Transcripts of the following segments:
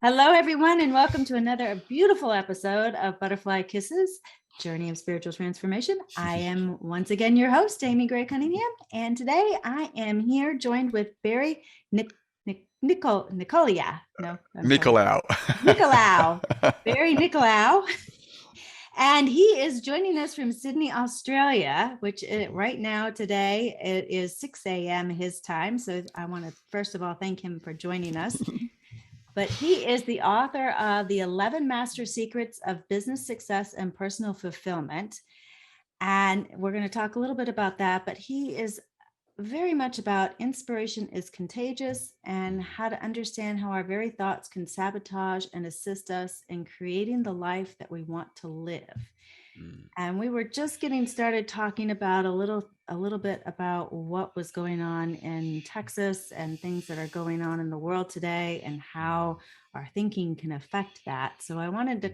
Hello, everyone, and welcome to another beautiful episode of Butterfly Kisses, Journey of Spiritual Transformation. I am once again your host, Amy Gray-Cunningham, and today I am here joined with Barry Nicolaou. No, I'm sorry. Nicolaou. Nicolaou. Barry Nicolaou. And he is joining us from Sydney, Australia, which right now, today, it is 6 a.m. his time. So I want to, first of all, thank him for joining us. But he is the author of The 11 Master Secrets of Business Success and Personal Fulfillment. And we're going to talk a little bit about that, but he is very much about inspiration is contagious and how to understand how our very thoughts can sabotage and assist us in creating the life that we want to live. And we were just getting started talking about a little bit about what was going on in Texas and things that are going on in the world today and how our thinking can affect that. So I wanted to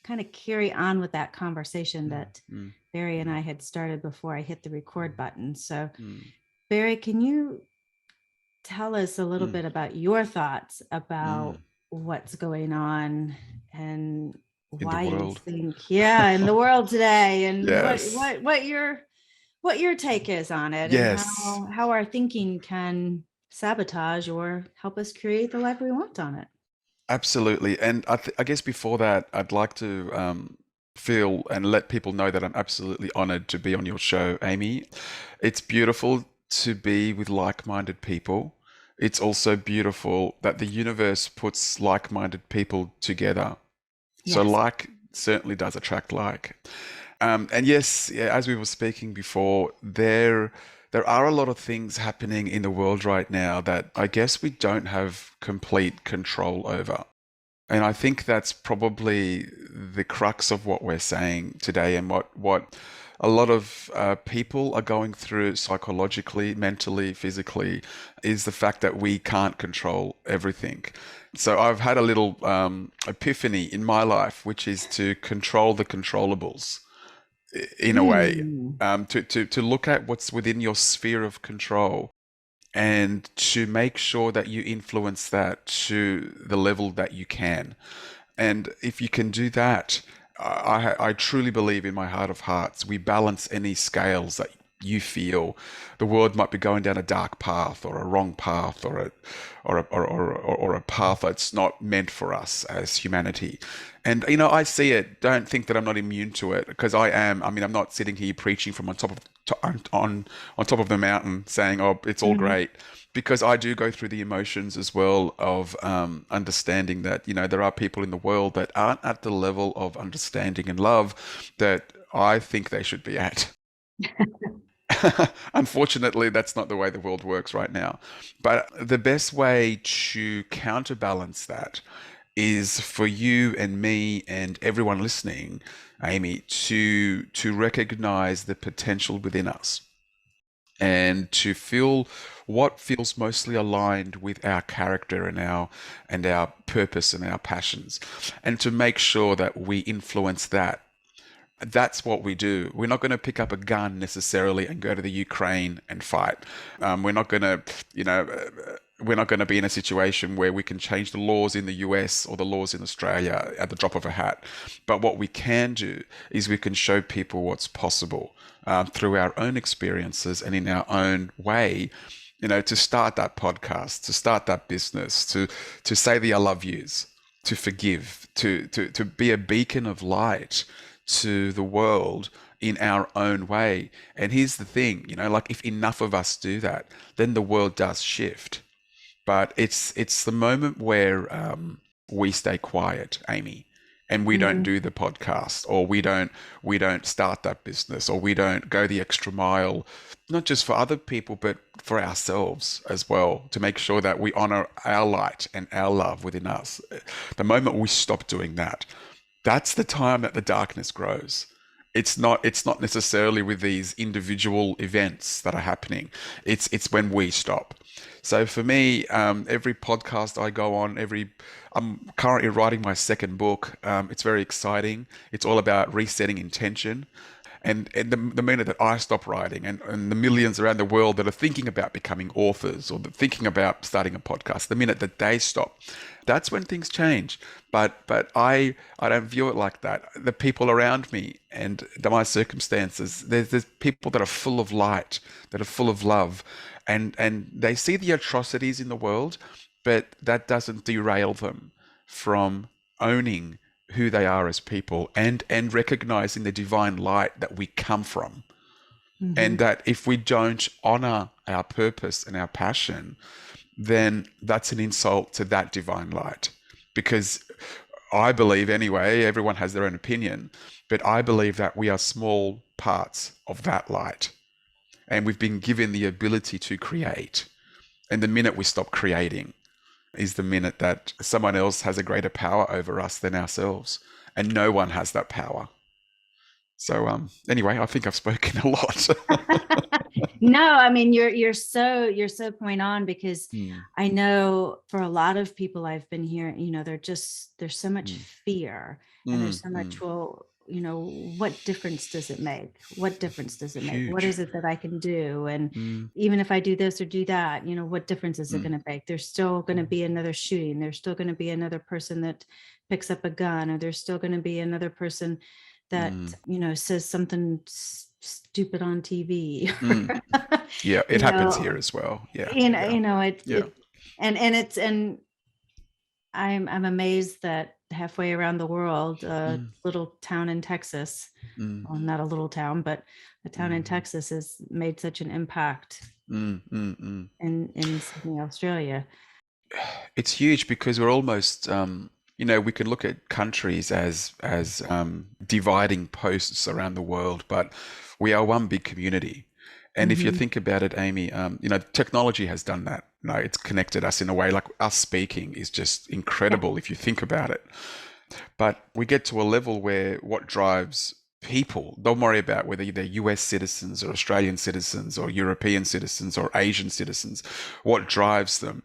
kind of carry on with that conversation that Barry and I had started before I hit the record button. So Barry, can you tell us a little bit about your thoughts about what's going on and why you think, in the world today, and Yes. what your take is on it, Yes. and how our thinking can sabotage or help us create the life we want on it. Absolutely. And I guess before that, I'd like to feel and let people know that I'm absolutely honored to be on your show, Amy. It's beautiful to be with like-minded people. It's also beautiful that the universe puts like-minded people together. So like certainly does attract like. And yes, as we were speaking before, there are a lot of things happening in the world right now that I guess we don't have complete control over. And I think that's probably the crux of what we're saying today, and what a lot of people are going through psychologically, mentally, physically, is the fact that we can't control everything. So I've had a little epiphany in my life, which is to control the controllables in a way, to look at what's within your sphere of control and to make sure that you influence that to the level that you can. And if you can do that, I truly believe in my heart of hearts, we balance any scales that you feel the world might be going down a dark path or a wrong path or a path that's not meant for us as humanity. And I see it. Don't think that I'm not immune to it, because I am. I mean, I'm not sitting here preaching from on top of the mountain saying, "Oh, it's all great," because I do go through the emotions as well of understanding that there are people in the world that aren't at the level of understanding and love that I think they should be at. Unfortunately, that's not the way the world works right now. But the best way to counterbalance that is for you and me and everyone listening, Amy, to recognize the potential within us and to feel what feels mostly aligned with our character and our purpose and our passions, and to make sure that we influence that. That's what we do. We're not going to pick up a gun necessarily and go to the Ukraine and fight. We're not going to, we're not going to be in a situation where we can change the laws in the US or the laws in Australia at the drop of a hat. But what we can do is we can show people what's possible through our own experiences and in our own way. To start that podcast, to start that business, to say the I love yous, to forgive, to be a beacon of light to the world in our own way. And here's the thing, like if enough of us do that, then the world does shift. But it's the moment where we stay quiet, Amy, and we don't do the podcast, or we don't start that business, or we don't go the extra mile, not just for other people, but for ourselves as well, to make sure that we honor our light and our love within us. The moment we stop doing that, that's the time that the darkness grows. It's not necessarily with these individual events that are happening. It's when we stop. So for me, every podcast I go on, I'm currently writing my second book. It's very exciting. It's all about resetting intention. And the minute that I stop writing, and the millions around the world that are thinking about becoming authors or thinking about starting a podcast, the minute that they stop, that's when things change. But I don't view it like that. The people around me and my circumstances, there's people that are full of light, that are full of love, and they see the atrocities in the world, but that doesn't derail them from owning who they are as people, and recognizing the divine light that we come from. Mm-hmm. And that if we don't honor our purpose and our passion, then that's an insult to that divine light. Because I believe, anyway, everyone has their own opinion, but I believe that we are small parts of that light, and we've been given the ability to create. And the minute we stop creating is the minute that someone else has a greater power over us than ourselves, and no one has that power. So anyway, I think I've spoken a lot. No, I mean, you're so point on, because I know for a lot of people I've been hearing, you know, there's so much fear, and there's so much, well, you know, what difference does it make? What difference does it make? Huge. What is it that I can do? And even if I do this or do that, you know, what difference is it going to make? There's still going to be another shooting. There's still going to be another person that picks up a gun, or there's still going to be another person that, you know, says something stupid on TV. Yeah, it happens here as well. Yeah. You know, and I'm amazed that halfway around the world, a little town in Texas, well, not a little town, but a town in Texas has made such an impact in Sydney, Australia. It's huge, because we're almost, you know, we can look at countries as dividing posts around the world, but we are one big community. And if you think about it, Amy, you know, technology has done that. You know, it's connected us in a way, like us speaking is just incredible if you think about it. But we get to a level where what drives people, don't worry about whether they're US citizens or Australian citizens or European citizens or Asian citizens. What drives them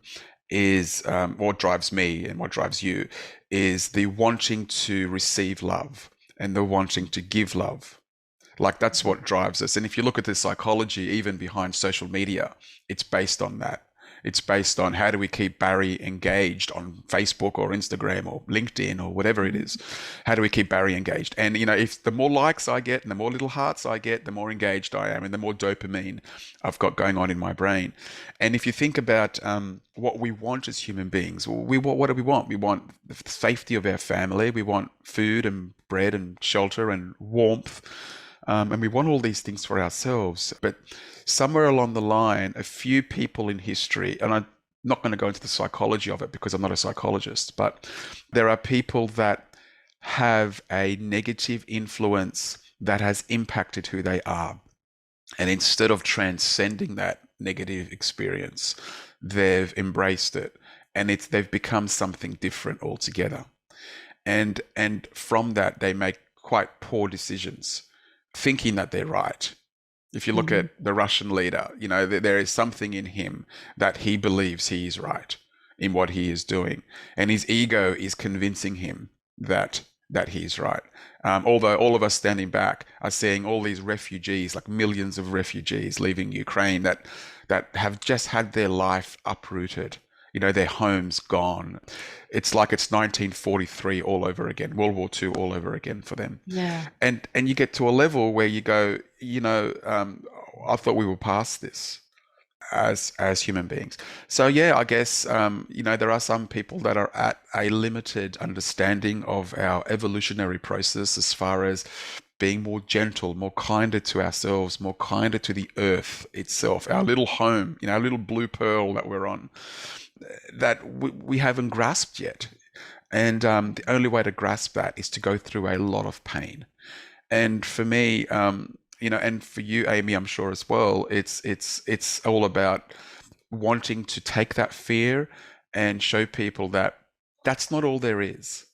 is, what drives me and what drives you is the wanting to receive love and the wanting to give love. Like, that's what drives us. And if you look at the psychology, even behind social media, it's based on that. It's based on, how do we keep Barry engaged on Facebook or Instagram or LinkedIn or whatever it is? How do we keep Barry engaged? And, you know, if the more likes I get and the more little hearts I get, the more engaged I am and the more dopamine I've got going on in my brain. And if you think about what we want as human beings, what do we want? We want the safety of our family. We want food and bread and shelter and warmth. And we want all these things for ourselves. But somewhere along the line, a few people in history, and I'm not going to go into the psychology of it because I'm not a psychologist, but there are people that have a negative influence that has impacted who they are. And instead of transcending that negative experience, they've embraced it, and they've become something different altogether. And from that, they make quite poor decisions, thinking that they're right. If you look at the Russian leader, you know, there is something in him that he believes he is right in what he is doing. And his ego is convincing him that he's right. Although all of us standing back are seeing all these refugees, like millions of refugees leaving Ukraine that have just had their life uprooted. You know, their homes gone. It's like it's 1943 all over again, World War II all over again for them. Yeah. And you get to a level where you go, you know, I thought we were past this as human beings. So yeah, I guess, you know, there are some people that are at a limited understanding of our evolutionary process as far as being more gentle, more kinder to ourselves, more kinder to the earth itself, our little home, you know, our little blue pearl that we're on, that we haven't grasped yet. And the only way to grasp that is to go through a lot of pain. And for me, you know, and for you, Amy, I'm sure as well, it's all about wanting to take that fear and show people that that's not all there is.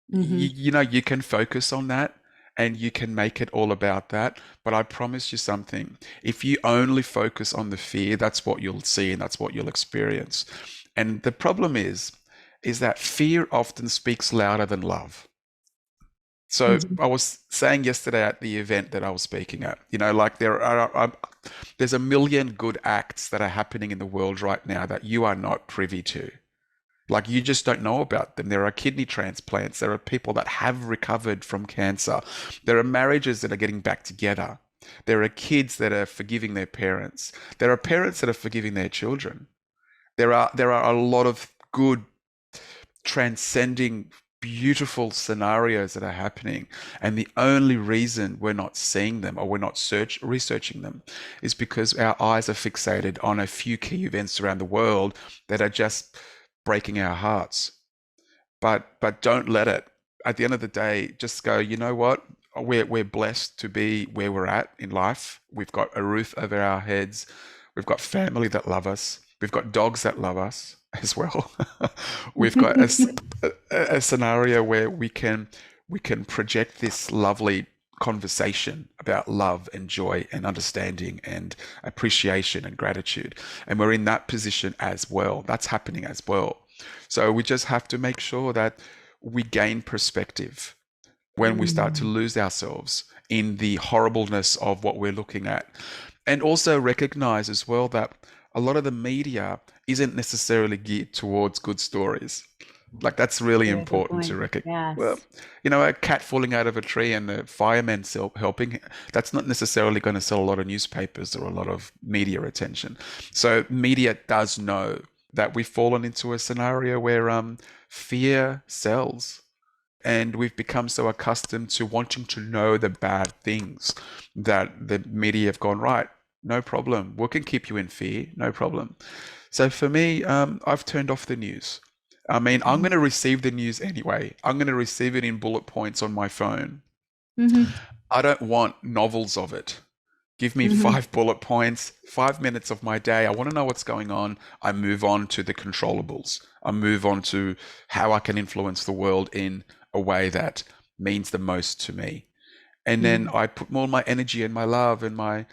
You know, you can focus on that and you can make it all about that. But I promise you something, if you only focus on the fear, that's what you'll see and that's what you'll experience. And the problem is that fear often speaks louder than love. So Mhm. I was saying yesterday at the event that I was speaking at, like there's a million good acts that are happening in the world right now that you are not privy to. Like you just don't know about them. There are kidney transplants. There are people that have recovered from cancer. There are marriages that are getting back together. There are kids that are forgiving their parents. There are parents that are forgiving their children. There are a lot of good, transcending, beautiful scenarios that are happening. And the only reason we're not seeing them or we're not researching them is because our eyes are fixated on a few key events around the world that are just breaking our hearts. But don't let it. At the end of the day, just go, you know what? We're blessed to be where we're at in life. We've got a roof over our heads. We've got family that love us. We've got dogs that love us as well. We've got a scenario where we can project this lovely conversation about love and joy and understanding and appreciation and gratitude. And we're in that position as well. That's happening as well. So we just have to make sure that we gain perspective when we start to Mm. lose ourselves in the horribleness of what we're looking at. And also recognize as well that a lot of the media isn't necessarily geared towards good stories. Like that's really Very good important to point. recognize. Well, Yes. a cat falling out of a tree and the fireman helping, that's not necessarily going to sell a lot of newspapers or a lot of media attention. So media does know that we've fallen into a scenario where fear sells. And we've become so accustomed to wanting to know the bad things that the media have gone, right, no problem. We can keep you in fear, no problem. So for me, I've turned off the news. I mean, I'm going to receive the news anyway. I'm going to receive it in bullet points on my phone. Mm-hmm. I don't want novels of it. Give me Mm-hmm. 5 bullet points, 5 minutes of my day. I want to know what's going on. I move on to the controllables. I move on to how I can influence the world in a way that means the most to me. And then Mm-hmm. I put more of my energy and my love and my,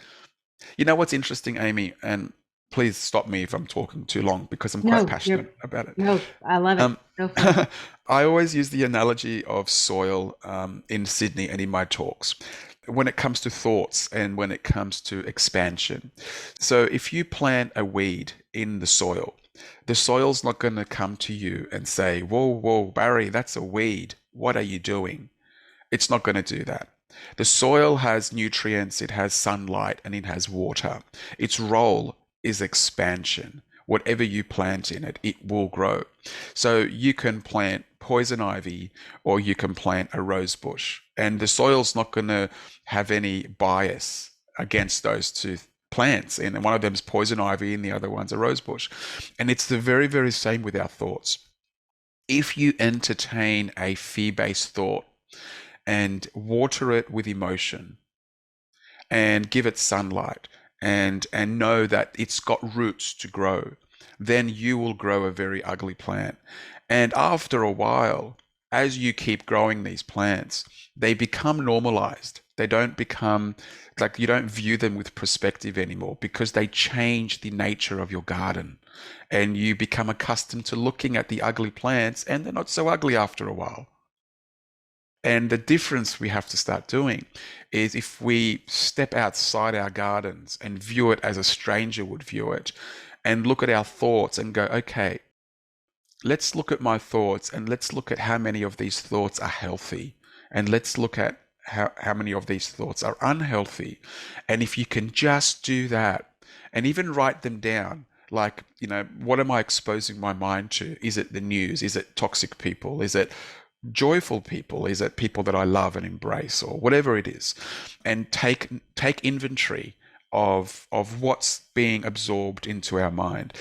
what's interesting, Amy, and please stop me if I'm talking too long because I'm quite No, you're passionate about it. no, I love it. Um, Go for it. I always use the analogy of soil in Sydney and in my talks when it comes to thoughts and when it comes to expansion. So if you plant a weed in the soil's not going to come to you and say, whoa, whoa, Barry, that's a weed. What are you doing? It's not going to do that. The soil has nutrients, it has sunlight, and it has water. Its role is expansion. Whatever you plant in it, it will grow. So you can plant poison ivy or you can plant a rose bush, and the soil's not going to have any bias against those two plants. And one of them is poison ivy and the other one's a rose bush. And it's the very, very same with our thoughts. If you entertain a fear-based thought, and water it with emotion and give it sunlight and know that it's got roots to grow, then you will grow a very ugly plant. And after a while, as you keep growing these plants, they become normalized. They don't become like, you don't view them with perspective anymore because they change the nature of your garden. And you become accustomed to looking at the ugly plants, and they're not so ugly after a while. And the difference we have to start doing is if we step outside our gardens and view it as a stranger would view it, and look at our thoughts and go, okay, let's look at my thoughts and let's look at how many of these thoughts are healthy. And let's look at how many of these thoughts are unhealthy. And if you can just do that and even write them down, like, what am I exposing my mind to? Is it the news? Is it toxic people? Is it joyful people? Is it people that I love and embrace, or whatever it is? And take inventory of what's being absorbed into our mind.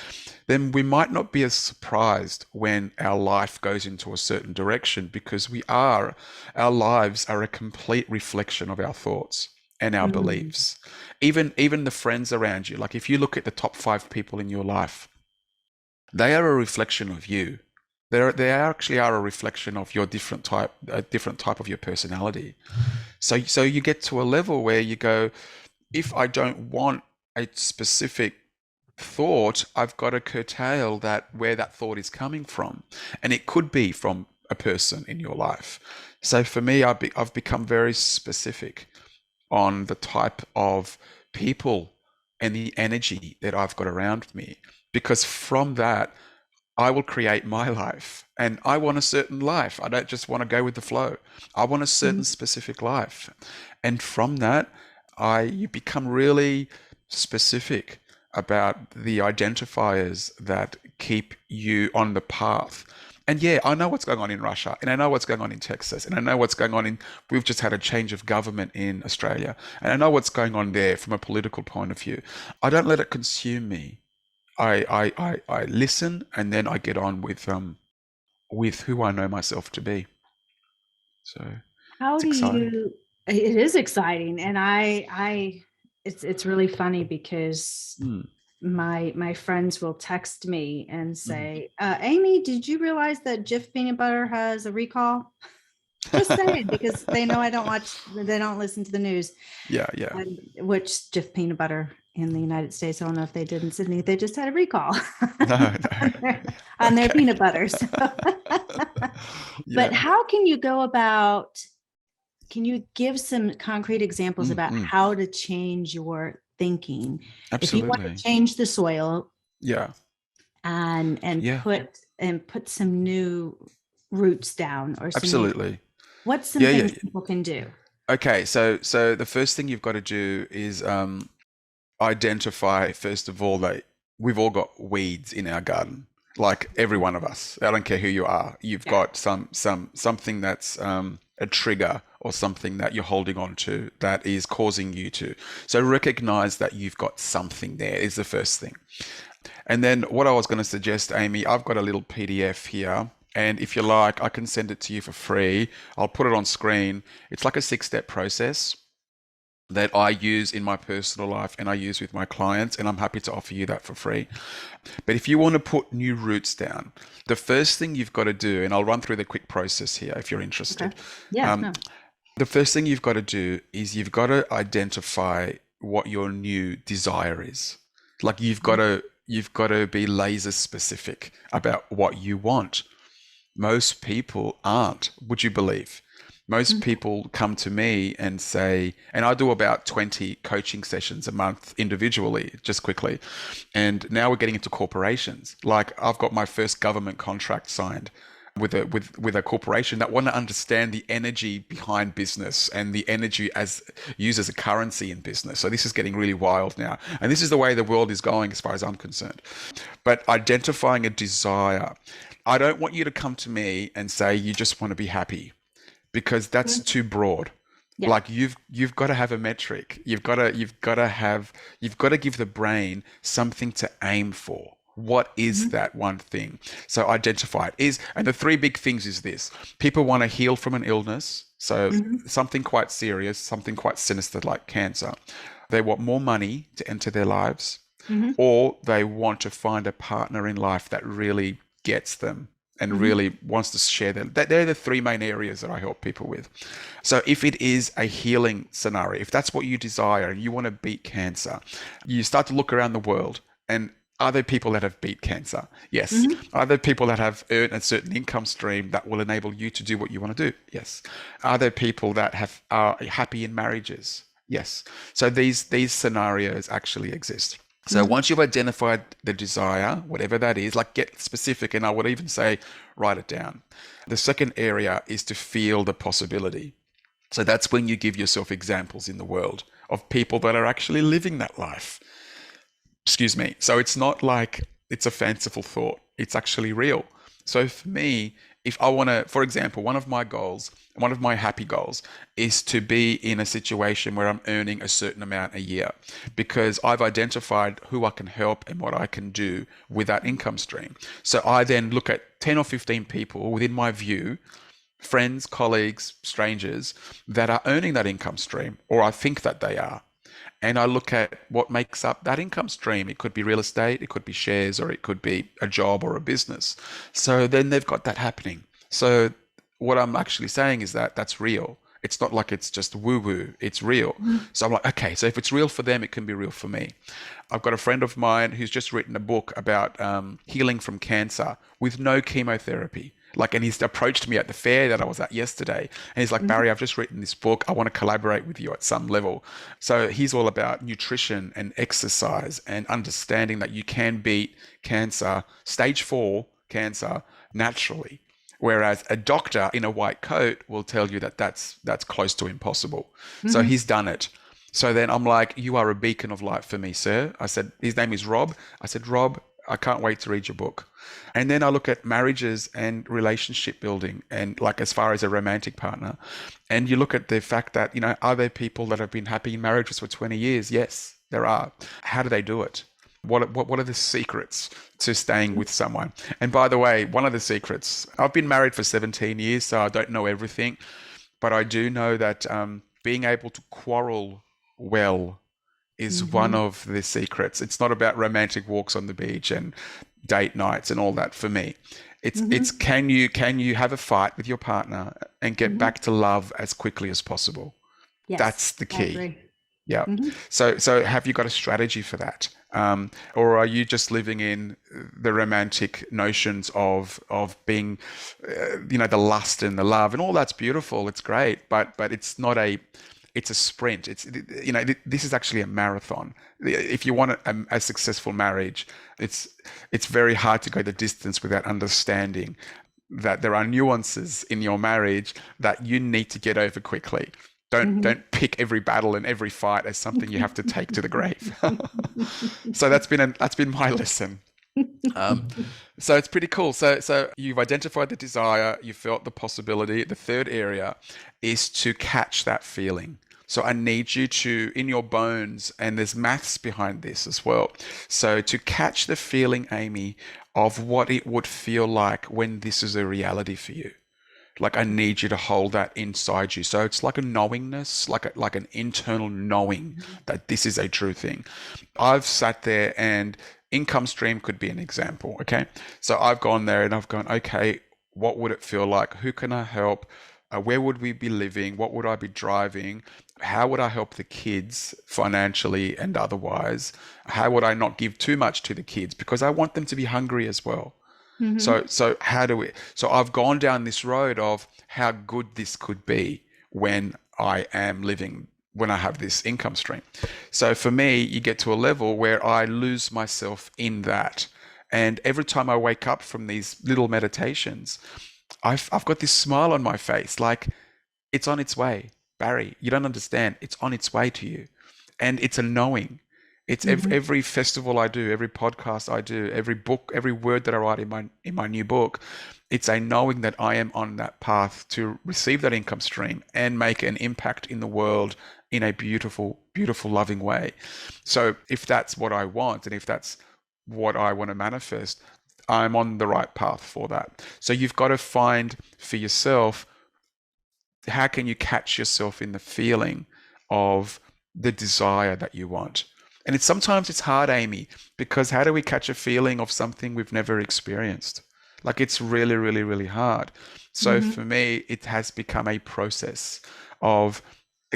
Then we might not be as surprised when our life goes into a certain direction, because our lives are a complete reflection of our thoughts and our Mm. beliefs. Even the friends around you, like if you look at the top 5 people in your life, they are a reflection of you. They actually are a reflection of your a different type of your personality. So you get to a level where you go, if I don't want a specific thought, I've got to curtail that, where that thought is coming from. And it could be from a person in your life. So for me, I've become very specific on the type of people and the energy that I've got around me, because from that, I will create my life, and I want a certain life. I don't just want to go with the flow. I want a certain specific life. And from that, you become really specific about the identifiers that keep you on the path. And yeah, I know what's going on in Russia, and I know what's going on in Texas, and I know what's going on we've just had a change of government in Australia, and I know what's going on there from a political point of view. I don't let it consume me. I listen, and then I get on with who I know myself to be. So How it's do exciting. you, it is exciting. And it's really funny because Mm, my friends will text me and mhm. say, Amy, did you realize that Jif peanut butter has a recall? Just saying, because they know they don't listen to the news. Yeah, yeah. And which Jif peanut butter in the United States, I don't know if they did in Sydney, they just had a recall No, no. on their Okay. peanut butter. So. But Yeah. how can you go about, can you give some concrete examples Mm, about mm. how to change your thinking? If you want to Absolutely. change the soil Yeah. and Yeah. put some new roots down or some new, Absolutely. what's some Yeah, yeah. things people can do? Okay, so the first thing you've got to do is identify, first of all, that we've all got weeds in our garden. Like every one of us. I don't care who you are. You've Yeah. got something that's a trigger or something that you're holding on to that is causing you to. So recognize that you've got something there is the first thing. And then what I was going to suggest, Amy, I've got a little PDF here. And if you like, I can send it to you for free. I'll put it on screen. It's like a 6-step process that I use in my personal life and I use with my clients, and I'm happy to offer you that for free. But if you want to put new roots down, the first thing you've got to do, and I'll run through the quick process here if you're Okay. interested. Yeah. Um, No. the first thing you've got to do is you've got to identify what your new desire is. Like you've got to be laser specific about what you want. Most people aren't, would you believe? Most Mhm. people come to me and say, and I do about 20 coaching sessions a month individually, just quickly. And now we're getting into corporations. Like I've got my first government contract signed with a corporation that want to understand the energy behind business and the energy as used as a currency in business. So this is getting really wild now. And this is the way the world is going as far as I'm concerned. But identifying a desire. I don't want you to come to me and say you just want to be happy, because that's too broad. Yeah. Like you've got to have a metric. You've got to give the brain something to aim for. What is Mhm. that one thing? So identify it is, and the three big things is this: people want to heal from an illness, so Mhm. something quite serious, something quite sinister like cancer. They want more money to enter their lives, Mhm. or they want to find a partner in life that really gets them and Mhm. really wants to share them. They're the three main areas that I help people with. So if it is a healing scenario, if that's what you desire and you want to beat cancer, you start to look around the world, and are there people that have beat cancer? Yes. Mhm. Are there people that have earned a certain income stream that will enable you to do what you want to do? Yes. Are there people that are happy in marriages? Yes. So these scenarios actually exist. So Mhm. once you've identified the desire, whatever that is, like get specific, and I would even say write it down. The second area is to feel the possibility. So that's when you give yourself examples in the world of people that are actually living that life. Excuse me. So it's not like it's a fanciful thought, it's actually real. So for me, if I want to, for example, one of my goals, one of my happy goals is to be in a situation where I'm earning a certain amount a year, because I've identified who I can help and what I can do with that income stream. So I then look at 10 or 15 people within my view, friends, colleagues, strangers that are earning that income stream, or I think that they are. And I look at what makes up that income stream. It could be real estate, it could be shares, or it could be a job or a business. So then they've got that happening. So what I'm actually saying is that that's real. It's not like it's just woo woo, it's real. Mhm. So I'm like, okay, so if it's real for them, it can be real for me. I've got a friend of mine who's just written a book about healing from cancer with no chemotherapy. Like, and he's approached me at the fair that I was at yesterday, and he's like, Barry, I've just written this book. I want to collaborate with you at some level. So he's all about nutrition and exercise and understanding that you can beat cancer, stage 4 cancer, naturally. Whereas a doctor in a white coat will tell you that that's close to impossible. So he's done it. So then I'm like, you are a beacon of light for me, sir. I said, his name is Rob. I said, Rob, I can't wait to read your book. And then I look at marriages and relationship building, and like as far as a romantic partner, and you look at the fact that, you know, are there people that have been happy in marriages for 20 years? Yes, there are. How do they do it? What are the secrets to staying with someone? And by the way, one of the secrets, I've been married for 17 years, so I don't know everything, but I do know that being able to quarrel well is one of the secrets. It's not about romantic walks on the beach and date nights and all that for me. It's can you have a fight with your partner and get back to love as quickly as possible? Yes, that's the key. I agree. Yeah. So have you got a strategy for that? Or are you just living in the romantic notions of being, the lust and the love, and all that's beautiful. It's great, but it's not it's a sprint. This is actually a marathon. If you want a successful marriage, it's very hard to go the distance without understanding that there are nuances in your marriage that you need to get over quickly. Don't pick every battle and every fight as something you have to take to the grave. So that's been my lesson. So it's pretty cool. So you've identified the desire, you felt the possibility. The third area is to catch that feeling. So I need you to, in your bones, and there's maths behind this as well. So to catch the feeling, Amy, of what it would feel like when this is a reality for you. Like, I need you to hold that inside you. So it's like a knowingness, like an internal knowing that this is a true thing. I've sat there, and income stream could be an example. Okay. So I've gone there and I've gone, okay, what would it feel like? Who can I help? Where would we be living? What would I be driving? How would I help the kids financially and otherwise? How would I not give too much to the kids? Because I want them to be hungry as well. So how do we? So I've gone down this road of how good this could be when I have this income stream. So for me, you get to a level where I lose myself in that. And every time I wake up from these little meditations, I've got this smile on my face, like it's on its way. Barry, you don't understand. It's on its way to you. And it's a knowing. It's every festival I do, every podcast I do, every book, every word that I write in my new book, it's a knowing that I am on that path to receive that income stream and make an impact in the world in a beautiful, beautiful, loving way. So if that's what I want, and if that's what I want to manifest, I'm on the right path for that. So you've got to find for yourself, how can you catch yourself in the feeling of the desire that you want? And sometimes it's hard, Amy, because how do we catch a feeling of something we've never experienced? Like, it's really, really, really hard. So for me, it has become a process of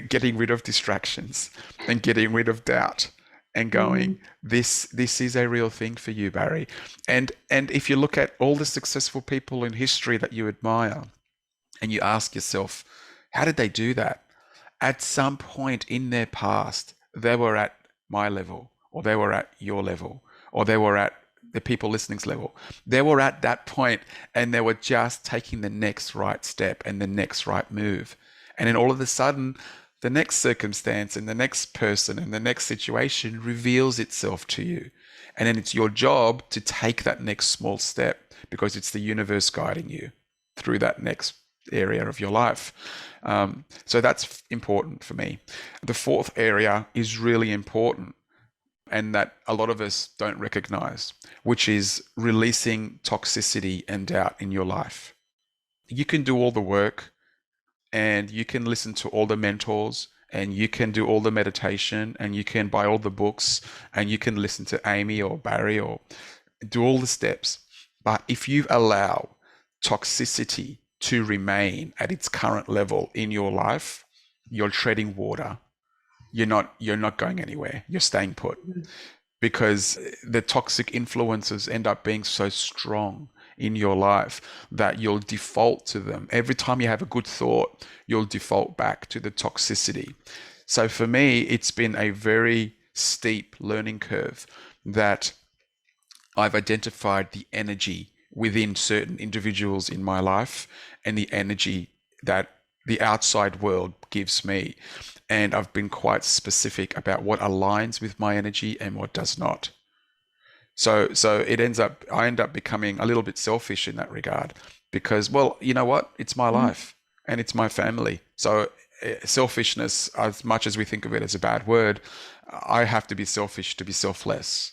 getting rid of distractions and getting rid of doubt and going, this is a real thing for you, Barry. And if you look at all the successful people in history that you admire, and you ask yourself, how did they do that? At some point in their past, they were at my level, or they were at your level, or they were at the people listening's level. They were at that point, and they were just taking the next right step and the next right move. And then all of a sudden, the next circumstance and the next person and the next situation reveals itself to you. And then it's your job to take that next small step, because it's the universe guiding you through that next area of your life. So that's important for me. The fourth area is really important, and that a lot of us don't recognize, which is releasing toxicity and doubt in your life. You can do all the work, and you can listen to all the mentors, and you can do all the meditation, and you can buy all the books, and you can listen to Amy or Barry or do all the steps. But if you allow toxicity to remain at its current level in your life, you're treading water. You're not going anywhere. You're staying put, because the toxic influences end up being so strong in your life that you'll default to them. Every time you have a good thought, you'll default back to the toxicity. So for me, it's been a very steep learning curve that I've identified the energy within certain individuals in my life and the energy that the outside world gives me. And I've been quite specific about what aligns with my energy and what does not. So I end up becoming a little bit selfish in that regard because, well, you know what? It's my life and it's my family. So selfishness, as much as we think of it as a bad word, I have to be selfish to be selfless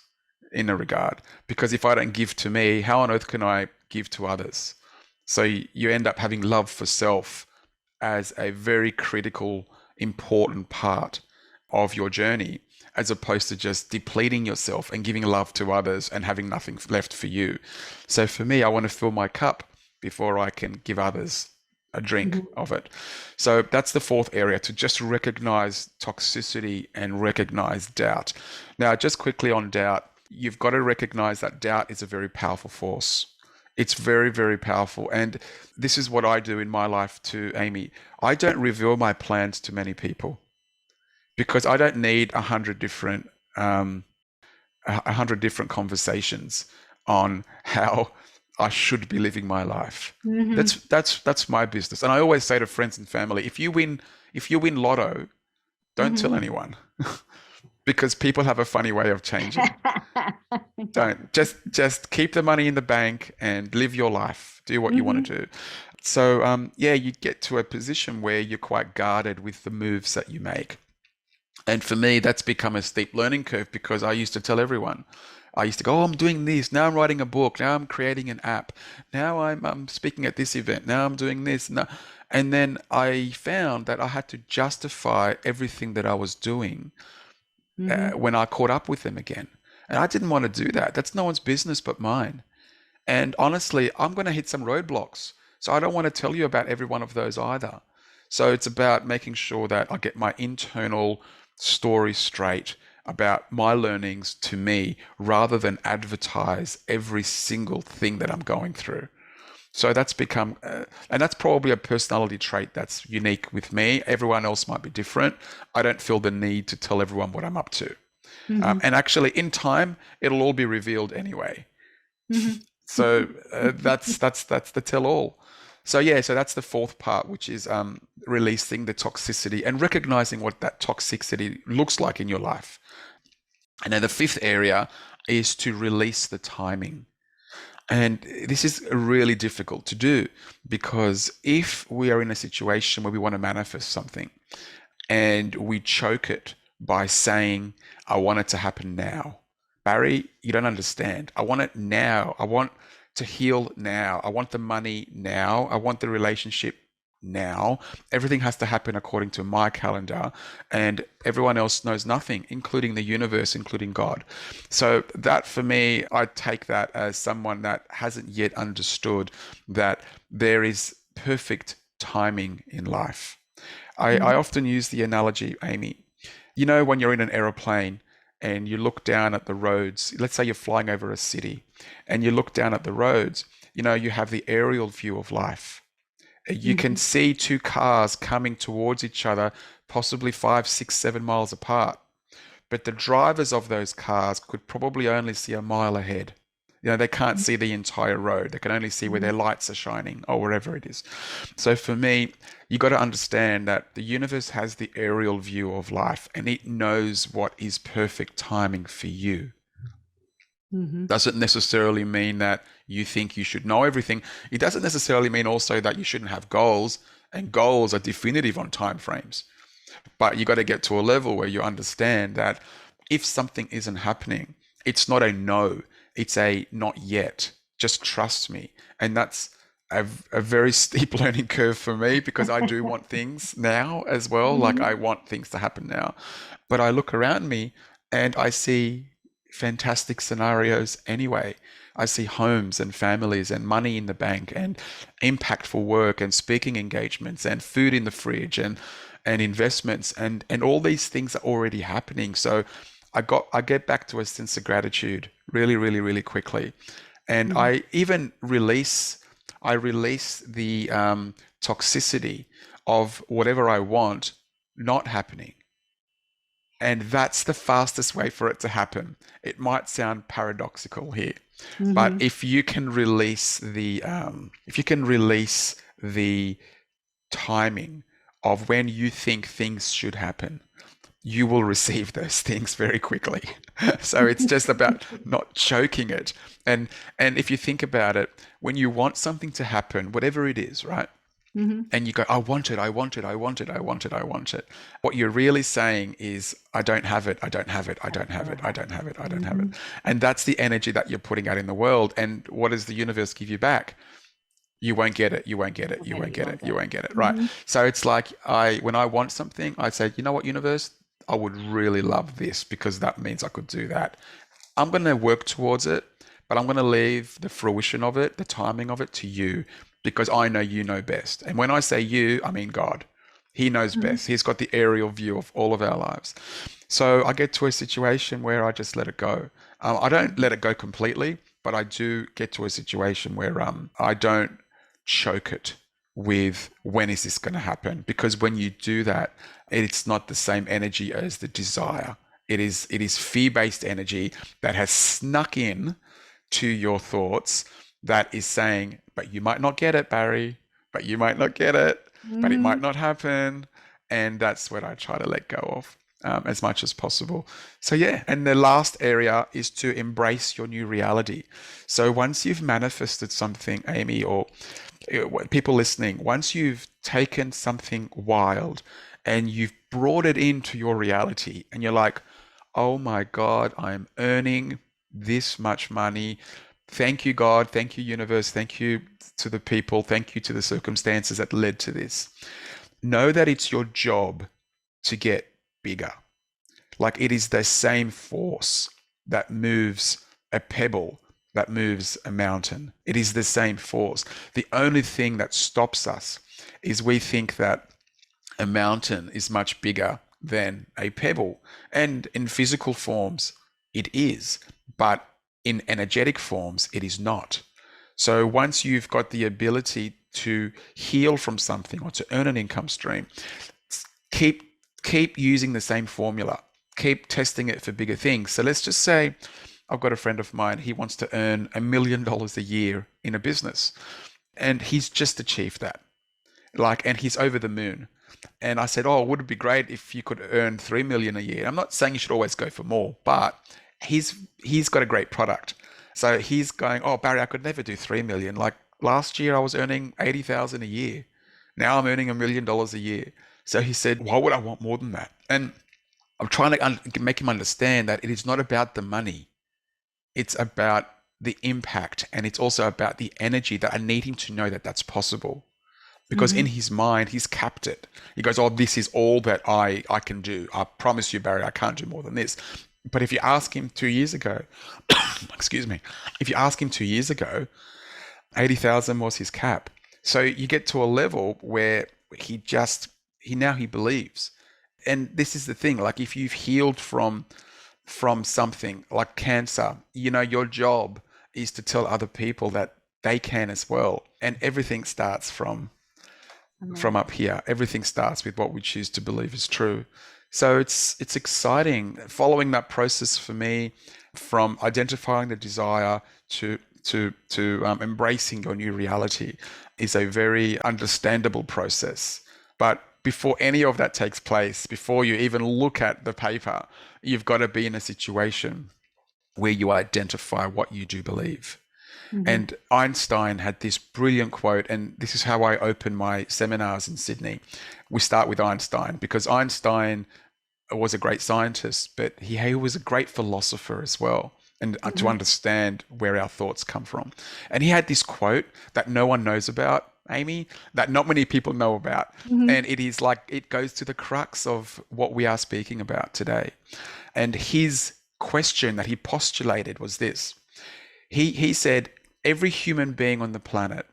in a regard, because if I don't give to me, how on earth can I give to others? So you end up having love for self as a very critical, important part of your journey, as opposed to just depleting yourself and giving love to others and having nothing left for you. So for me, I want to fill my cup before I can give others a drink of it. So that's the fourth area, to just recognize toxicity and recognize doubt. Now, just quickly on doubt, you've got to recognize that doubt is a very powerful force. It's very, very powerful. And this is what I do in my life too, Amy. I don't reveal my plans to many people because I don't need 100 different conversations on how I should be living my life. That's my business. And I always say to friends and family, if you win lotto, don't tell anyone. Because people have a funny way of changing. Don't just keep the money in the bank and live your life. Do what you want to do. So you get to a position where you're quite guarded with the moves that you make. And for me, that's become a steep learning curve because I used to tell everyone. I used to go, oh, I'm doing this. Now I'm writing a book. Now I'm creating an app. Now I'm speaking at this event. Now I'm doing this. And then I found that I had to justify everything that I was doing when I caught up with them again. And I didn't want to do that. That's no one's business but mine. And honestly, I'm going to hit some roadblocks. So I don't want to tell you about every one of those either. So it's about making sure that I get my internal story straight about my learnings to me rather than advertise every single thing that I'm going through. So that's become, and that's probably a personality trait that's unique with me. Everyone else might be different. I don't feel the need to tell everyone what I'm up to. And actually, in time, it'll all be revealed anyway. So that's the tell-all. So that's the fourth part, which is releasing the toxicity and recognizing what that toxicity looks like in your life. And then the fifth area is to release the timing. And this is really difficult to do because if we are in a situation where we want to manifest something and we choke it by saying, I want it to happen now. Barry, you don't understand. I want it now. I want to heal now. I want the money now. I want the relationship now. Everything has to happen according to my calendar, and everyone else knows nothing, including the universe, including God. So that for me, I take that as someone that hasn't yet understood that there is perfect timing in life. I often use the analogy, Amy, you know, when you're in an aeroplane and you look down at the roads, let's say you're flying over a city and you look down at the roads, you know, you have the aerial view of life. You can see two cars coming towards each other, possibly 5, 6, 7 miles apart. But the drivers of those cars could probably only see a mile ahead. You know, they can't see the entire road. They can only see where their lights are shining or wherever it is. So for me, you got to understand that the universe has the aerial view of life and it knows what is perfect timing for you. Doesn't necessarily mean that you think you should know everything. It doesn't necessarily mean also that you shouldn't have goals, and goals are definitive on time frames. But you got to get to a level where you understand that if something isn't happening, it's not a no, it's a not yet. Just trust me. And that's a very steep learning curve for me because I do want things now as well. Like I want things to happen now. But I look around me and I see fantastic scenarios anyway. I see homes and families and money in the bank and impactful work and speaking engagements and food in the fridge and investments and all these things are already happening. So I get back to a sense of gratitude really, really, really quickly. And I even release the toxicity of whatever I want not happening. And that's the fastest way for it to happen. It might sound paradoxical here, but if you can release the timing of when you think things should happen, you will receive those things very quickly. So it's just about not choking it. And if you think about it, when you want something to happen, whatever it is, right? And you go, I want it, I want it, I want it, I want it, I want it. What you're really saying is, I don't have it, I don't have it, I don't have it, I don't have it, I don't have it. And that's the energy that you're putting out in the world. And what does the universe give you back? You won't get it, you won't get it, you won't get it, you won't get it, right? So it's like when I want something, I say, you know what, universe, I would really love this because that means I could do that. I'm going to work towards it, but I'm going to leave the fruition of it, the timing of it to you, because I know you know best. And when I say you, I mean God. He knows best. He's got the aerial view of all of our lives. So I get to a situation where I just let it go. I don't let it go completely, but I do get to a situation where I don't choke it with when is this going to happen? Because when you do that, it's not the same energy as the desire. It is fear-based energy that has snuck in to your thoughts that is saying, but you might not get it, Barry, but you might not get it, but it might not happen. And that's what I try to let go of as much as possible. So yeah, and the last area is to embrace your new reality. So once you've manifested something, Amy, or people listening, once you've taken something wild and you've brought it into your reality and you're like, oh my God, I'm earning this much money. Thank you, God. Thank you, universe. Thank you to the people. Thank you to the circumstances that led to this. Know that it's your job to get bigger. Like it is the same force that moves a pebble, that moves a mountain. It is the same force. The only thing that stops us is we think that a mountain is much bigger than a pebble. And in physical forms, it is. But in energetic forms, it is not. So once you've got the ability to heal from something or to earn an income stream, keep using the same formula. Keep testing it for bigger things. So let's just say I've got a friend of mine, he wants to earn $1 million a year in a business. And he's just achieved that. And he's over the moon. And I said, oh, would it be great if you could earn 3 million a year? I'm not saying you should always go for more, but he's got a great product. So he's going, oh, Barry, I could never do 3 million. Like last year I was earning 80,000 a year. Now I'm earning $1 million a year. So he said, why would I want more than that? And I'm trying to make him understand that it is not about the money. It's about the impact. And it's also about the energy that I need him to know that that's possible. Because in his mind, he's capped it. He goes, oh, this is all that I can do. I promise you, Barry, I can't do more than this. But if you ask him 2 years ago, excuse me, if you ask him 2 years ago, 80,000 was his cap. So you get to a level where he believes. And this is the thing, like if you've healed from something like cancer, your job is to tell other people that they can as well. And everything starts from up here. Everything starts with what we choose to believe is true. So it's exciting following that process for me, from identifying the desire to embracing your new reality is a very understandable process. But before any of that takes place, before you even look at the paper, you've got to be in a situation where you identify what you do believe. And Einstein had this brilliant quote, and this is how I open my seminars in Sydney. We start with Einstein because Einstein was a great scientist, but he was a great philosopher as well, and to understand where our thoughts come from. And he had this quote that no one knows about, Amy, that not many people know about. And it is like, it goes to the crux of what we are speaking about today. And his question that he postulated was this. He said, every human being on the planet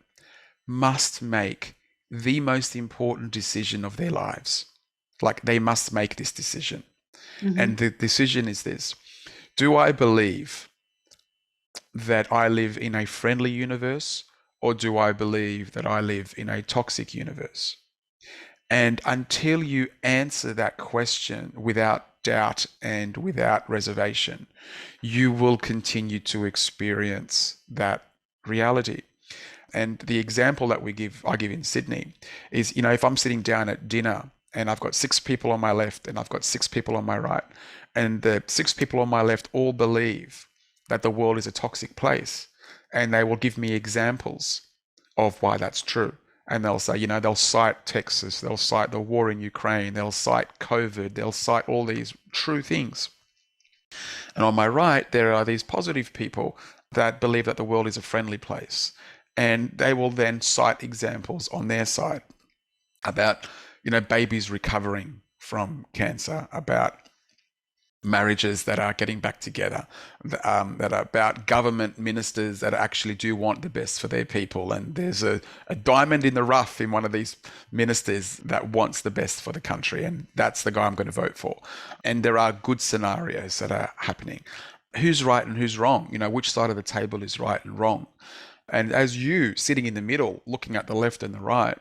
must make the most important decision of their lives. Like they must make this decision. And the decision is this: do I believe that I live in a friendly universe, or do I believe that I live in a toxic universe? And until you answer that question without doubt and without reservation, you will continue to experience that reality. And the example that I give in Sydney is, if I'm sitting down at dinner and I've got 6 people on my left and I've got 6 people on my right, and the 6 people on my left all believe that the world is a toxic place, and they will give me examples of why that's true. And they'll say, they'll cite Texas, they'll cite the war in Ukraine, they'll cite COVID, they'll cite all these true things. And on my right, there are these positive people that believe that the world is a friendly place. And they will then cite examples on their side about, babies recovering from cancer, about marriages that are getting back together, that are about government ministers that actually do want the best for their people. And there's a diamond in the rough in one of these ministers that wants the best for the country. And that's the guy I'm going to vote for. And there are good scenarios that are happening. Who's right and who's wrong? Which side of the table is right and wrong? And as you sitting in the middle, looking at the left and the right,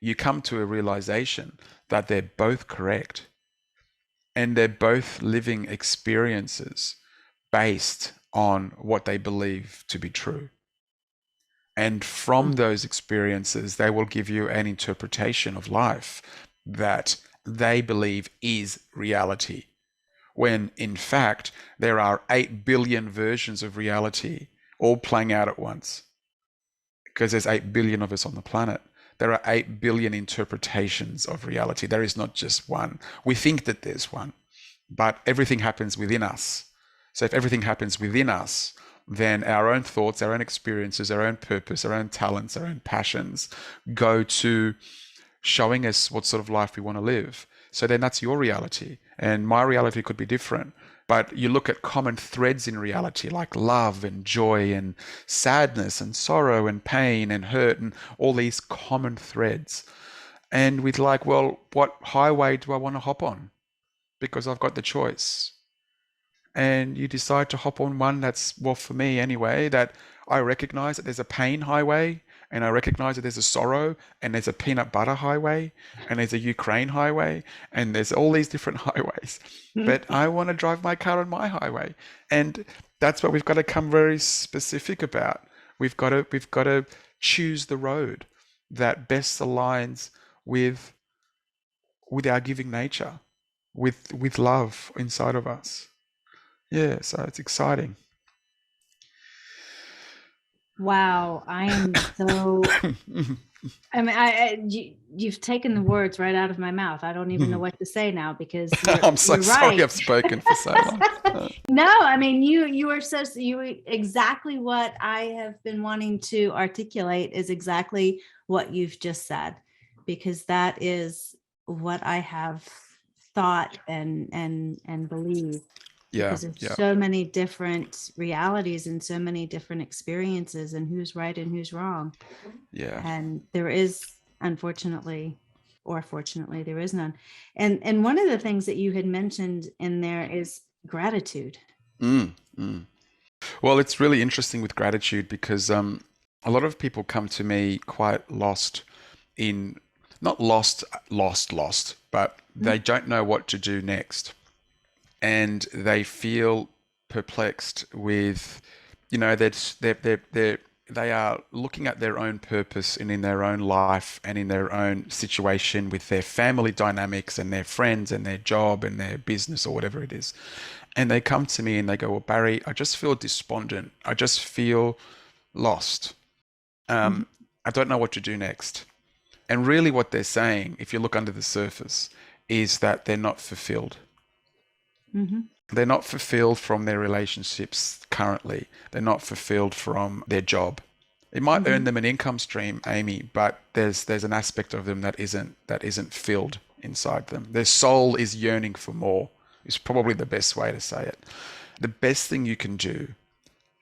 you come to a realization that they're both correct. And they're both living experiences based on what they believe to be true. And from those experiences, they will give you an interpretation of life that they believe is reality. When in fact, there are 8 billion versions of reality all playing out at once. Because there's 8 billion of us on the planet. There are 8 billion interpretations of reality. There is not just one. We think that there's one, but everything happens within us. So if everything happens within us, then our own thoughts, our own experiences, our own purpose, our own talents, our own passions go to showing us what sort of life we want to live. So then that's your reality. And my reality could be different. But you look at common threads in reality, like love and joy and sadness and sorrow and pain and hurt and all these common threads. And with what highway do I want to hop on? Because I've got the choice. And you decide to hop on one that's, for me anyway, that I recognize that there's a pain highway, and I recognize that there's a sorrow, and there's a peanut butter highway, and there's a Ukraine highway, and there's all these different highways. But I want to drive my car on my highway. And that's what we've got to come very specific about. We've got to choose the road that best aligns with our giving nature, with love inside of us. Yeah, so it's exciting. Wow, I am so. I mean, you've taken the words right out of my mouth. I don't even know what to say now, because I'm so you're sorry right. I've spoken for so long. No, I mean, you exactly what I have been wanting to articulate is exactly what you've just said, because that is what I have thought and believed. Yeah, Because there's so many different realities and so many different experiences, and who's right and who's wrong. Yeah. And there is, unfortunately, or fortunately, there is none. And one of the things that you had mentioned in there is gratitude. Well, it's really interesting with gratitude, because a lot of people come to me quite lost in, not lost, but they don't know what to do next. And they feel perplexed with, they are looking at their own purpose and in their own life and in their own situation with their family dynamics and their friends and their job and their business or whatever it is. And they come to me and they go, well, Barry, I just feel despondent. I just feel lost. I don't know what to do next. And really what they're saying, if you look under the surface, is that they're not fulfilled. They're not fulfilled from their relationships currently. They're not fulfilled from their job. It might earn them an income stream, Amy, but there's an aspect of them that isn't filled inside them. Their soul is yearning for more, is probably the best way to say it. The best thing you can do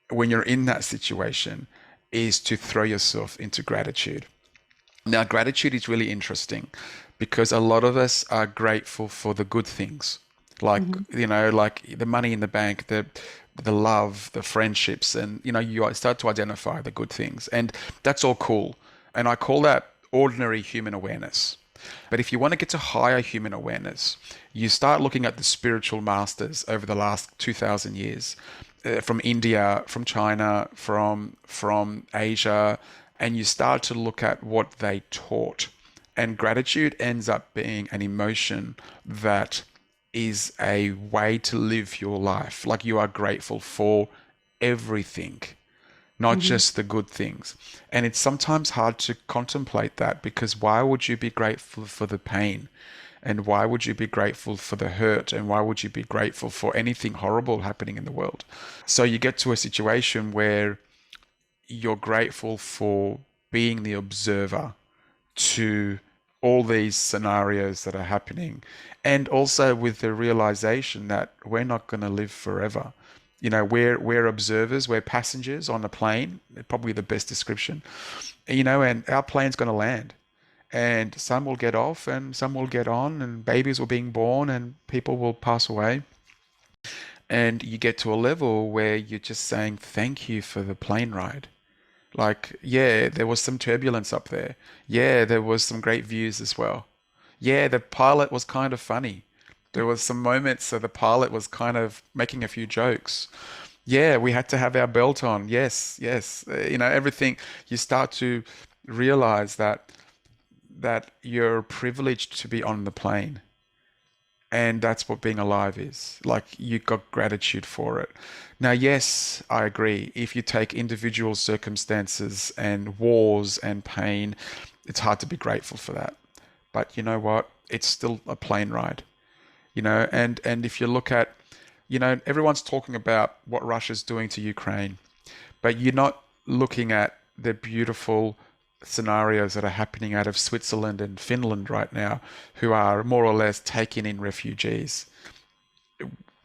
when you're in that situation is to throw yourself into gratitude. Now, gratitude is really interesting, because a lot of us are grateful for the good things. Like, like the money in the bank, the the love, the friendships, and you start to identify the good things, and that's all cool. And I call that ordinary human awareness. But if you want to get to higher human awareness, you start looking at the spiritual masters over the last 2,000 years, from India, from China, from Asia, and you start to look at what they taught. And gratitude ends up being an emotion that is a way to live your life. Like, you are grateful for everything, not just the good things. And it's sometimes hard to contemplate that, because why would you be grateful for the pain? And why would you be grateful for the hurt? And why would you be grateful for anything horrible happening in the world? So you get to a situation where you're grateful for being the observer to all these scenarios that are happening, and also with the realization that we're not going to live forever. We're observers, we're passengers on a plane, probably the best description, and our plane's going to land, and some will get off and some will get on, and babies will be born and people will pass away. And you get to a level where you're just saying, thank you for the plane ride. Like, yeah, there was some turbulence up there. Yeah, there was some great views as well. Yeah, the pilot was kind of funny. There was some moments so the pilot was kind of making a few jokes. Yeah, we had to have our belt on. Yes, yes. Everything. You start to realize that you're privileged to be on the plane. And that's what being alive is. Like, you got gratitude for it. Now, yes, I agree. If you take individual circumstances and wars and pain, it's hard to be grateful for that. But you know what? It's still a plane ride. And if you look at, everyone's talking about what Russia's doing to Ukraine, but you're not looking at the beautiful scenarios that are happening out of Switzerland and Finland right now, who are more or less taking in refugees.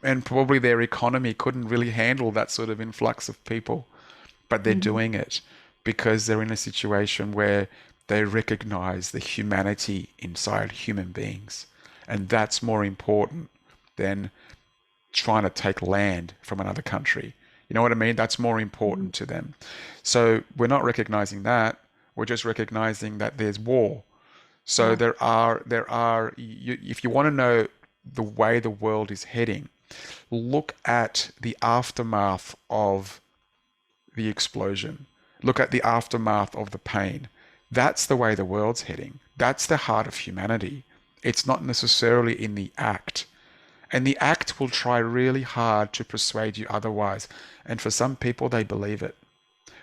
And probably their economy couldn't really handle that sort of influx of people, but they're doing it because they're in a situation where they recognize the humanity inside human beings. And that's more important than trying to take land from another country. You know what I mean? That's more important to them. So we're not recognizing that. We're just recognizing that there's war. So if you want to know the way the world is heading, look at the aftermath of the explosion. Look at the aftermath of the pain. That's the way the world's heading. That's the heart of humanity. It's not necessarily in the act. And the act will try really hard to persuade you otherwise. And for some people, they believe it.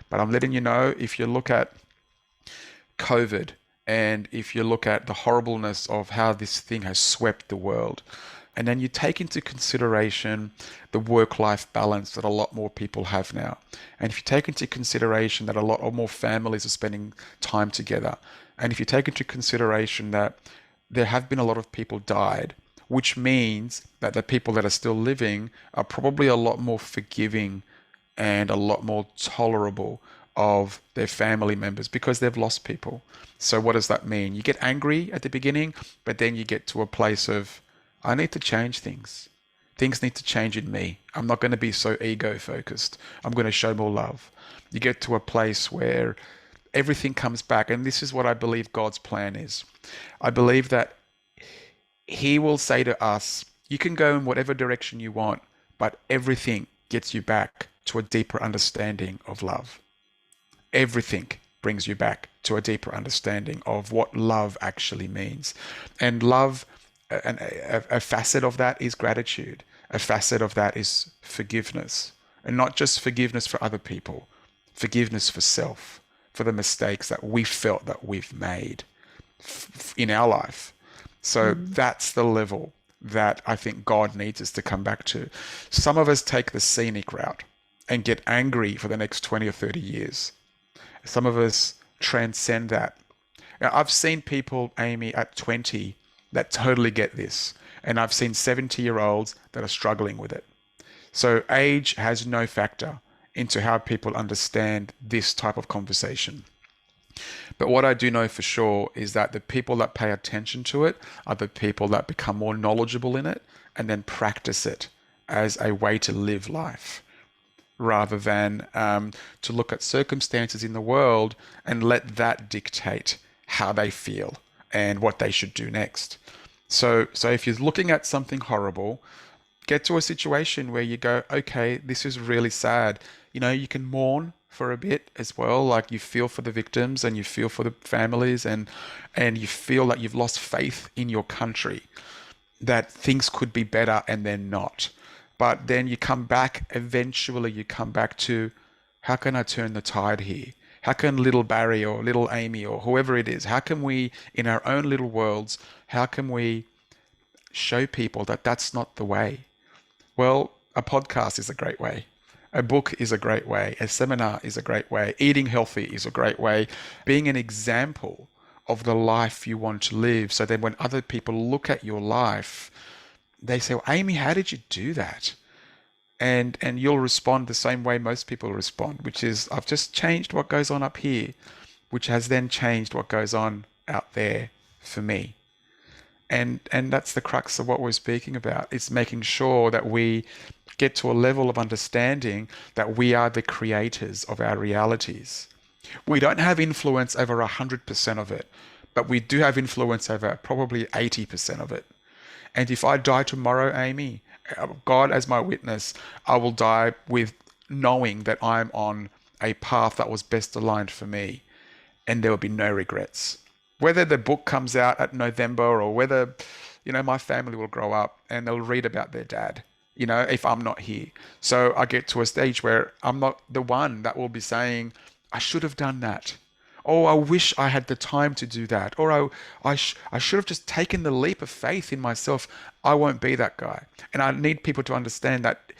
But I'm letting you know, if you look at COVID, and if you look at the horribleness of how this thing has swept the world, and then you take into consideration the work-life balance that a lot more people have now, and if you take into consideration that a lot more families are spending time together, and if you take into consideration that there have been a lot of people died, which means that the people that are still living are probably a lot more forgiving and a lot more tolerable of their family members because they've lost people. So what does that mean? You get angry at the beginning, but then you get to a place of, I need to change things. Things need to change in me. I'm not going to be so ego focused. I'm going to show more love. You get to a place where everything comes back. And this is what I believe God's plan is. I believe that He will say to us, you can go in whatever direction you want, but everything gets you back to a deeper understanding of love. Everything brings you back to a deeper understanding of what love actually means. And love, a facet of that is gratitude. A facet of that is forgiveness. And not just forgiveness for other people, forgiveness for self, for the mistakes that we felt that we've made in our life. So that's the level that I think God needs us to come back to. Some of us take the scenic route and get angry for the next 20 or 30 years. Some of us transcend that. Now, I've seen people, Amy, at 20 that totally get this. And I've seen 70-year-olds that are struggling with it. So age has no factor into how people understand this type of conversation. But what I do know for sure is that the people that pay attention to it are the people that become more knowledgeable in it and then practice it as a way to live life. rather than to look at circumstances in the world and let that dictate how they feel and what they should do next. So if you're looking at something horrible, get to a situation where you go, okay, this is really sad. You know, you can mourn for a bit as well. Like, you feel for the victims and you feel for the families, and you feel like you've lost faith in your country, that things could be better and they're not. But then you come back, eventually you come back to, how can I turn the tide here? How can little Barry or little Amy or whoever it is, how can we, in our own little worlds, how can we show people that that's not the way? Well, a podcast is a great way. A book is a great way. A seminar is a great way. Eating healthy is a great way. Being an example of the life you want to live, so that when other people look at your life, they say, well, Amy, how did you do that? And you'll respond the same way most people respond, which is, I've just changed what goes on up here, which has then changed what goes on out there for me. And that's the crux of what we're speaking about. It's making sure that we get to a level of understanding that we are the creators of our realities. We don't have influence over 100% of it, but we do have influence over probably 80% of it. And if I die tomorrow, Amy, God as my witness, I will die with knowing that I'm on a path that was best aligned for me, and there will be no regrets. Whether the book comes out at November, or whether, you know, my family will grow up and they'll read about their dad, you know, if I'm not here. So I get to a stage where I'm not the one that will be saying, I should have done that. Oh, I wish I had the time to do that. Or I should have just taken the leap of faith in myself. I won't be that guy. And I need people to understand that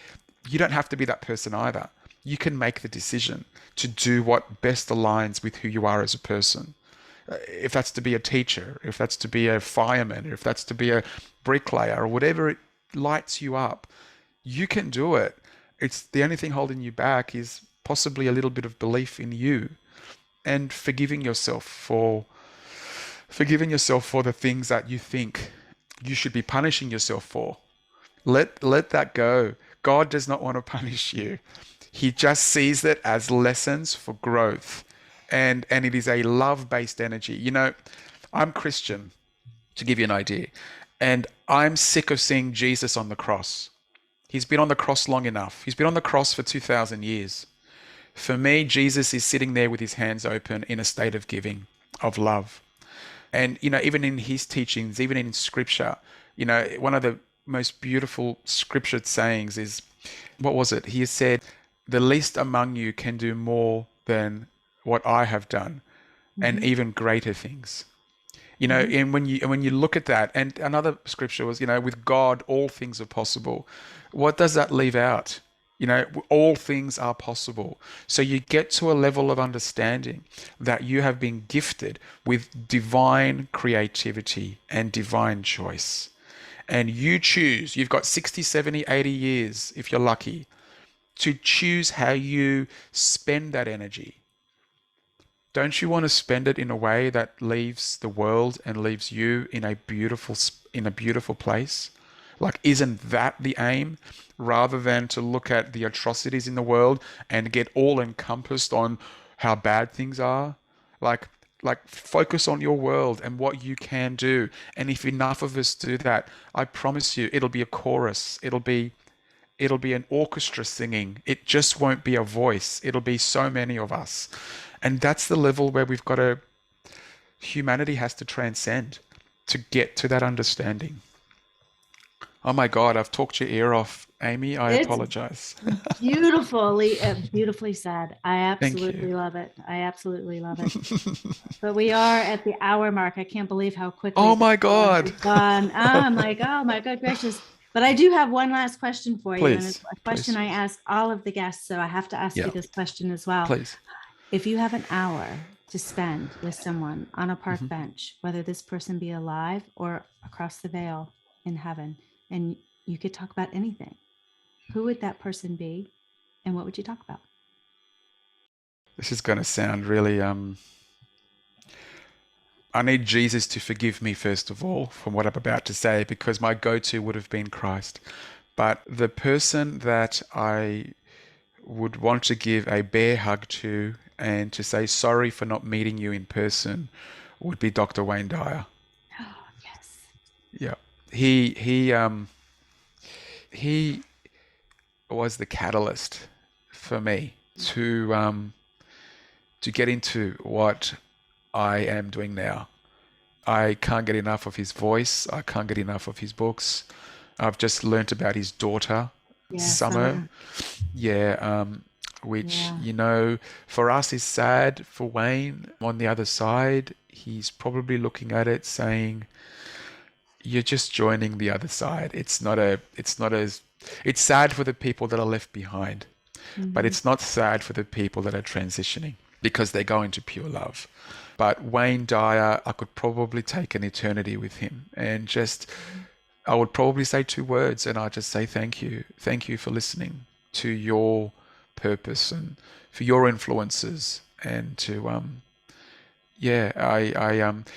you don't have to be that person either. You can make the decision to do what best aligns with who you are as a person. If that's to be a teacher, if that's to be a fireman, if that's to be a bricklayer, or whatever it lights you up, you can do it. It's the only thing holding you back is possibly a little bit of belief in you, and forgiving yourself for the things that you think you should be punishing yourself for. Let that go. God does not want to punish you. He just sees it as lessons for growth. And it is a love-based energy. You know, I'm Christian, to give you an idea, and I'm sick of seeing Jesus on the cross. He's been on the cross long enough. He's been on the cross for 2,000 years. For me, Jesus is sitting there with his hands open in a state of giving, of love. And, you know, even in his teachings, even in scripture, you know, one of the most beautiful scripture sayings is, what was it? He said, the least among you can do more than what I have done, and even greater things. You know, and when you look at that, and another scripture was, you know, with God, all things are possible. What does that leave out? You know, all things are possible. So you get to a level of understanding that you have been gifted with divine creativity and divine choice. And you choose, you've got 60, 70, 80 years, if you're lucky, to choose how you spend that energy. Don't you want to spend it in a way that leaves the world and leaves you in a beautiful place? Like, isn't that the aim? Rather than to look at the atrocities in the world and get all encompassed on how bad things are. Like focus on your world and what you can do. And if enough of us do that, I promise you, it'll be a chorus. It'll be an orchestra singing. It just won't be a voice. It'll be so many of us. And that's the level where humanity has to transcend to get to that understanding. Oh my God, I've talked your ear off, Amy. I apologize. Beautifully said. I absolutely love it. I absolutely love it. But we are at the hour mark. I can't believe how quickly. Oh my God. I'm like, oh my good gracious. But I do have one last question for you. Please, and it's a question I ask all of the guests. So I have to ask you this question as well. Please. If you have an hour to spend with someone on a park bench, whether this person be alive or across the veil in heaven, and you could talk about anything, who would that person be, and what would you talk about? This is going to sound really, I need Jesus to forgive me, first of all, from what I'm about to say, because my go-to would have been Christ. But the person that I would want to give a bear hug to and to say sorry for not meeting you in person would be Dr. Wayne Dyer. Oh, yes. Yeah. He was the catalyst for me to get into what I am doing now. I can't get enough of his voice. I can't get enough of his books. I've just learnt about his daughter, Yeah, Summer. Yeah, which, Yeah. you know, for us is sad. For Wayne, on the other side, he's probably looking at it saying, you're just joining the other side. It's sad for the people that are left behind, but it's not sad for the people that are transitioning because they're going to pure love. But Wayne Dyer, I could probably take an eternity with him and just, I would probably say 2 words and I'd just say thank you. Thank you for listening to your purpose and for your influences and to,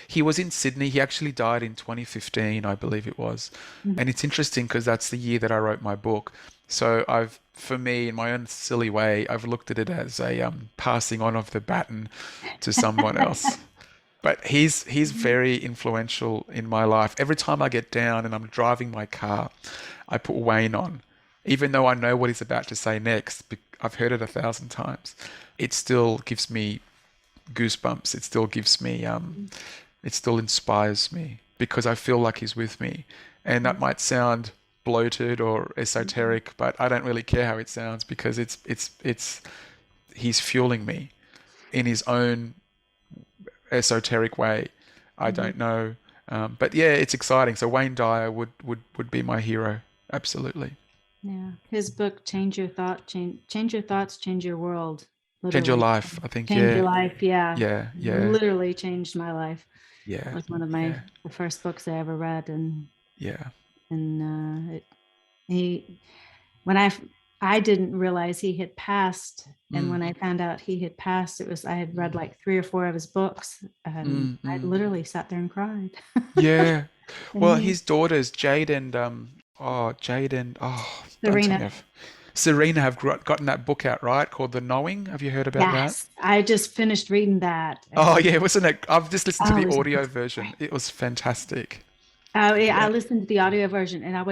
he was in Sydney. He actually died in 2015, I believe it was. And it's interesting because that's the year that I wrote my book. So for me, in my own silly way, I've looked at it as a passing on of the baton to someone else. But he's very influential in my life. Every time I get down and I'm driving my car, I put Wayne on. Even though I know what he's about to say next, I've heard it 1,000 times. It still gives me goosebumps. It still gives me, it still inspires me because I feel like he's with me. And that might sound bloated or esoteric, but I don't really care how it sounds because he's fueling me in his own esoteric way. I don't know. But yeah, it's exciting. So Wayne Dyer would be my hero. Absolutely. Yeah. His book, Change Your Thoughts, Change Your World. Change your Literally. life, I think. Change Yeah. your life. Yeah. Yeah. Literally changed my life. Yeah. It was one of the first books I ever read. And when I didn't realize he had passed. And when I found out he had passed, I had read like 3 or 4 of his books and I literally sat there and cried. Yeah. And Well, his daughters, Jade and don't tell me. Serena. Serena have gotten that book out, right? Called The Knowing. Have you heard about that? Yes, I just finished reading that. Oh yeah, wasn't it? I've just listened to the audio version. It was fantastic. I listened to the audio version and I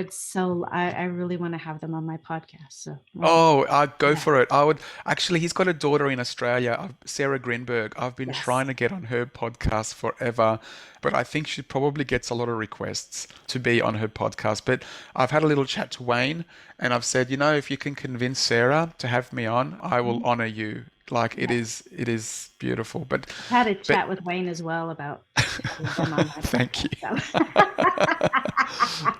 really want to have them on my podcast. So I'd go for it. I would actually, he's got a daughter in Australia, Sarah Greenberg. I've been trying to get on her podcast forever, but I think she probably gets a lot of requests to be on her podcast. But I've had a little chat to Wayne and I've said, if you can convince Sarah to have me on, I will honor you. Like it is beautiful. But I had a chat with Wayne as well about them on my thank you.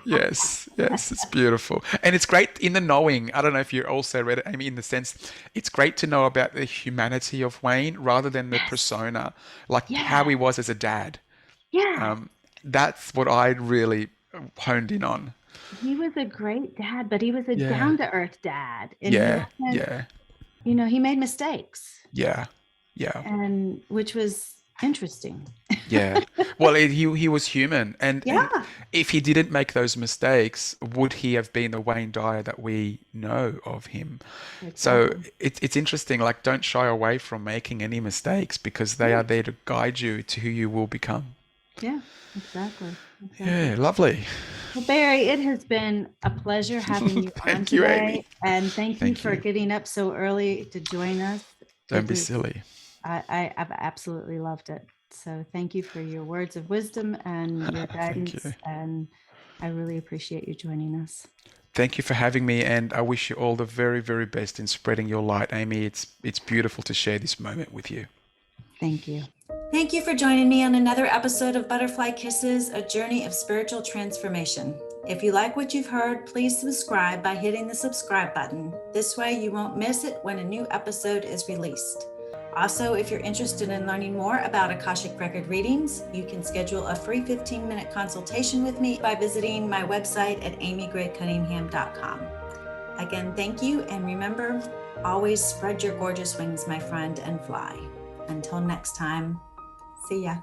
Yes, it's beautiful. And it's great in the knowing. I don't know if you also read it, Amy, in the sense it's great to know about the humanity of Wayne rather than the persona, like how he was as a dad. Yeah. That's what I really honed in on. He was a great dad, but he was a down-to-earth dad. And he made mistakes. Yeah. And which was interesting. Yeah. Well, he was human. And if he didn't make those mistakes, would he have been the Wayne Dyer that we know of him? Exactly. So it's interesting. Like, don't shy away from making any mistakes because they are there to guide you to who you will become. Yeah, exactly. Yeah, lovely. Well, Barry, it has been a pleasure having you on today. Amy. And thank you for getting up so early to join us. Don't be silly. I've absolutely loved it. So thank you for your words of wisdom and your guidance. And I really appreciate you joining us. Thank you for having me. And I wish you all the very, very best in spreading your light, Amy. It's beautiful to share this moment with you. Thank you. Thank you for joining me on another episode of Butterfly Kisses, a journey of spiritual transformation. If you like what you've heard, please subscribe by hitting the subscribe button. This way you won't miss it when a new episode is released. Also, if you're interested in learning more about Akashic Record readings, you can schedule a free 15-minute consultation with me by visiting my website at amygray-cunningham.com. Again, thank you, and remember, always spread your gorgeous wings, my friend, and fly. Until next time, see ya.